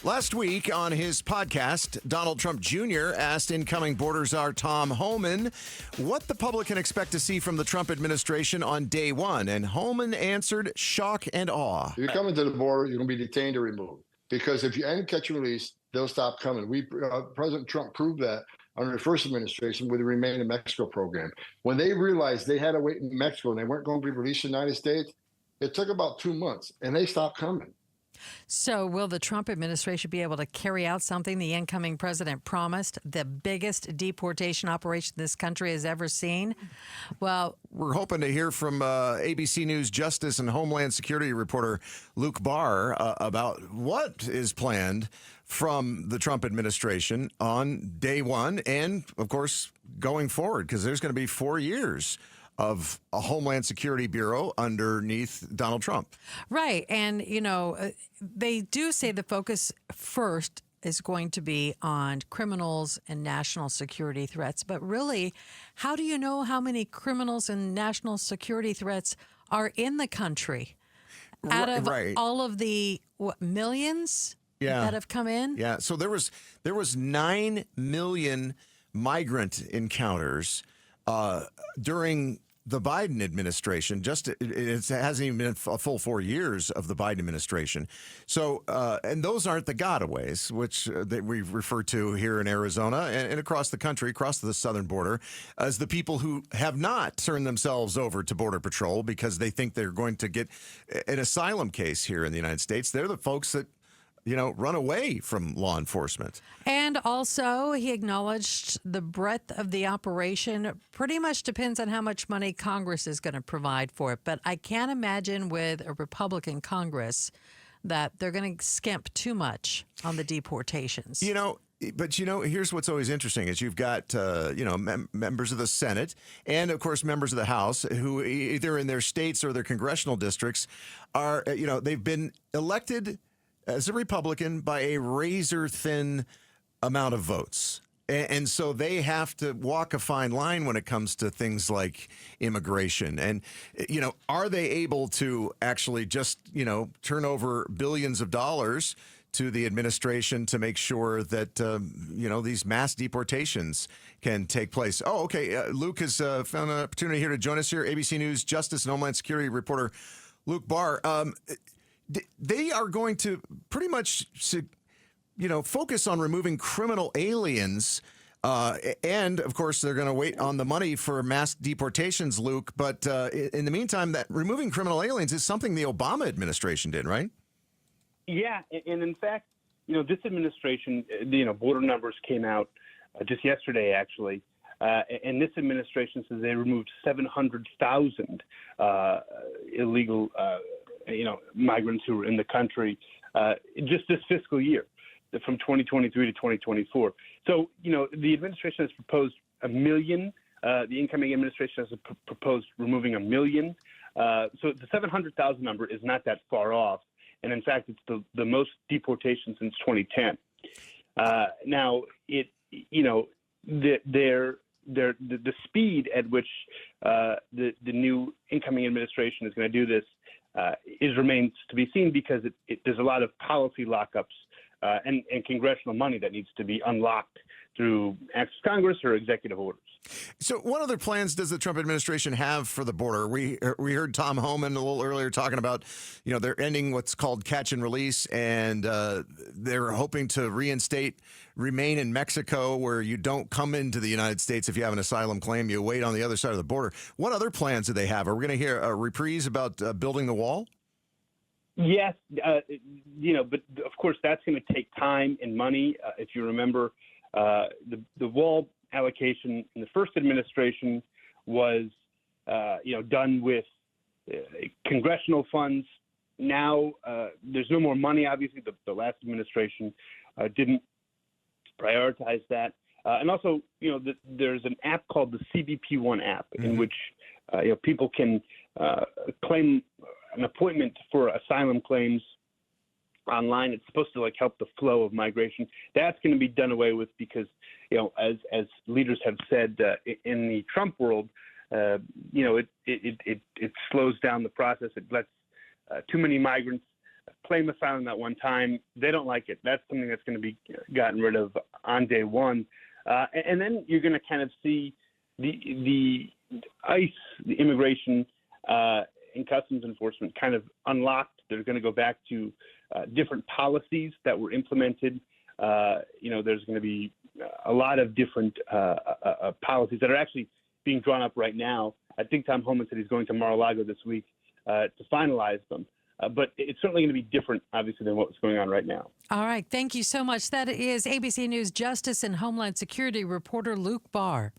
Last week on his podcast, Donald Trump Jr. asked incoming border czar Tom Homan what the public can expect to see from the Trump administration on day one. And Homan answered shock and awe. If you come into the border, you're going to be detained or removed. Because if you end catch and release, they'll stop coming. President Trump proved that under the first administration with the Remain in Mexico program. When they realized they had to wait in Mexico and they weren't going to be released in the United States, it took about 2 months, and they stopped coming. So will the Trump administration be able to carry out something the incoming president promised, the biggest deportation operation this country has ever seen? Well, we're hoping to hear from ABC News Justice and Homeland Security reporter Luke Barr about what is planned from the Trump administration on day one and, of course, going forward, because there's going to be 4 years of a Homeland Security Bureau underneath Donald Trump. Right. And, you know, they do say the focus first is going to be on criminals and national security threats. But really, how do you know how many criminals and national security threats are in the country? Out of all of the millions that have come in? Yeah. So there was 9 million migrant encounters during the Biden administration. It hasn't even been a full 4 years of the Biden administration. So, and those aren't the gotaways, which that we refer to here in Arizona and across the country, across the southern border, as the people who have not turned themselves over to Border Patrol because they think they're going to get an asylum case here in the United States. They're the folks that, you know, run away from law enforcement. And also, he acknowledged the breadth of the operation pretty much depends on how much money Congress is going to provide for it. But I can't imagine with a Republican Congress that they're going to skimp too much on the deportations. You know, but, you know, here's what's always interesting is you've got, members of the Senate and, of course, members of the House who either in their states or their congressional districts are, they've been elected as a Republican by a razor-thin amount of votes. And so they have to walk a fine line when it comes to things like immigration. And, are they able to actually just, turn over billions of dollars to the administration to make sure that, these mass deportations can take place? Oh, okay. Luke has found an opportunity here to join us here. ABC News Justice and Homeland Security reporter Luke Barr. They are going to pretty much, focus on removing criminal aliens. And, of course, they're going to wait on the money for mass deportations, Luke. But in the meantime, that removing criminal aliens is something the Obama administration did, right? Yeah. And in fact, this administration, border numbers came out just yesterday, actually. And this administration says they removed 700,000 illegal migrants who were in the country just this fiscal year from 2023 to 2024. So, the administration has proposed 1 million. The incoming administration has proposed removing 1 million. So the 700,000 number is not that far off. And in fact, it's the most deportation since 2010. Now, the speed at which the new incoming administration is going to do this remains to be seen because there's a lot of policy lockups and congressional money that needs to be unlocked through acts of Congress or executive orders. So what other plans does the Trump administration have for the border? We heard Tom Homan a little earlier talking about, they're ending what's called catch and release, and they're hoping to reinstate Remain in Mexico, where you don't come into the United States if you have an asylum claim. You wait on the other side of the border. What other plans do they have? Are we going to hear a reprise about building the wall? Yes, but of course that's going to take time and money. If you remember, the wall allocation in the first administration was, done with congressional funds. Now there's no more money. Obviously, the last administration didn't prioritize that. And also, there's an app called the CBP One app in which people can claim an appointment for asylum claims online. It's supposed to help the flow of migration. That's going to be done away with because, as leaders have said in the Trump world, it slows down the process. It lets too many migrants claim asylum at one time, they don't like it. That's something that's going to be gotten rid of on day one. And then you're going to kind of see the ICE, the immigration and customs enforcement kind of unlocked. They're going to go back to different policies that were implemented. There's going to be a lot of different policies that are actually being drawn up right now. I think Tom Homan said he's going to Mar-a-Lago this week to finalize them. But it's certainly going to be different, obviously, than what's going on right now. All right. Thank you so much. That is ABC News Justice and Homeland Security reporter Luke Barr.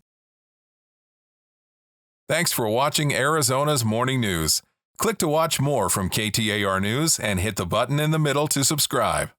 Thanks for watching Arizona's Morning News. Click to watch more from KTAR News and hit the button in the middle to subscribe.